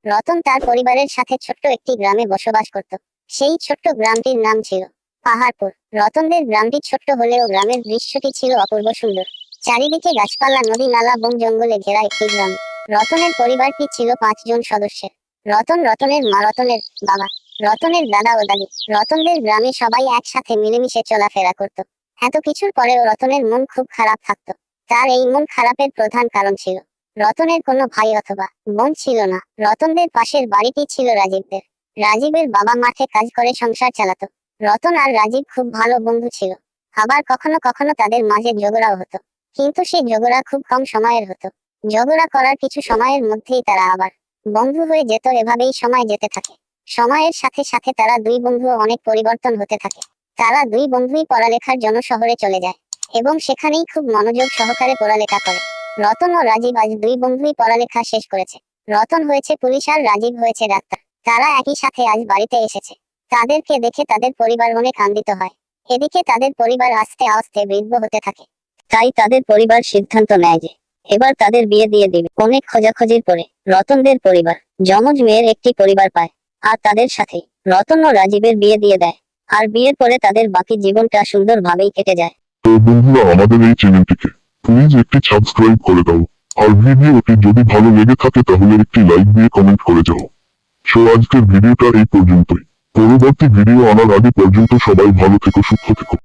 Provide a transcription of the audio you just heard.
রতন তার পরিবারের সাথে ছোট্ট একটি গ্রামে বসবাস করত। সেই ছোট্ট গ্রামটির নাম ছিল পাহাড়পুর। রতনদের গ্রামটি ছোট্ট হলেও গ্রামের দৃশ্যটি ছিল অপূর্ব সুন্দর। চারিদিকে গাছপালা, নদী, নালা, বন জঙ্গলে ঘেরা একটি গ্রাম। রতনের পরিবারটি ছিল 5 জন সদস্যের। রতন, রতনের মা, রতনের বাবা, রতনের দাদা ও দাদি। রতনদের গ্রামে সবাই একসাথে মিলেমিশে চলাফেরা করত। এত কিছুর পরেও রতনের মন খুব খারাপ থাকত। তার এই মন খারাপের প্রধান কারণ ছিল রতনের কোনো ভাই অথবা বোন ছিল না। রতনদের পাশের বাড়িটি ছিল রাজীবদের। রাজীবের বাবা মাঠে কাজ করে সংসার চালাতো। রতন আর রাজীব খুব ভালো বন্ধু ছিল। আবার কখনো কখনো তাদের মাঝে ঝগড়াও হতো, কিন্তু সেই ঝগড়া খুব কম সময়ের হতো। ঝগড়া করার কিছু সময়ের মধ্যেই তারা আবার বন্ধু হয়ে যেত। এভাবেই সময় যেতে থাকে। সময়ের সাথে সাথে তারা দুই বন্ধু অনেক পরিবর্তন হতে থাকে। তারা দুই বন্ধুই পড়ালেখার জন্য শহরে চলে যায় এবং সেখানেই খুব মনোযোগ সহকারে পড়ালেখা করে। রতন ও রাজীব আজ দুই বন্ধুই পড়ালেখা শেষ করেছে। রতন হয়েছে পুলিশ আর রাজীব হয়েছে ডাক্তার। তারা একই সাথে আজ বাড়িতে এসেছে। তাদেরকে দেখে তাদের পরিবার অনেক আনন্দিত হয়। এদিকে তাদের পরিবার আস্তে আস্তে বৃদ্ধ হতে থাকে। তাই তাদের পরিবার সিদ্ধান্ত নেয় যে এবার তাদের বিয়ে দিয়ে দিবে। অনেক খোঁজাখুঁজির পরে রতনদের পরিবার যমজ মেয়ের একটি পরিবার পায়, আর তাদের সাথে রতন ও রাজীবের বিয়ে দিয়ে দেয়। আর বিয়ের পরে তাদের বাকি জীবনটা সুন্দরভাবেই কেটে যায়। তো বন্ধুরা, আমাদের এই চ্যানেলটিকে প্লিজ একটি সাবস্ক্রাইব করে দাও। আর ভিডিওটি যদি ভালো লেগে থাকে তাহলে একটি লাইক দিয়ে কমেন্ট করে যাও। সো আজকের ভিডিওটা এই পর্যন্তই। পরবর্তী ভিডিও আনার আগে পর্যন্ত সবাই ভালো থেকো, সুস্থ থেকো।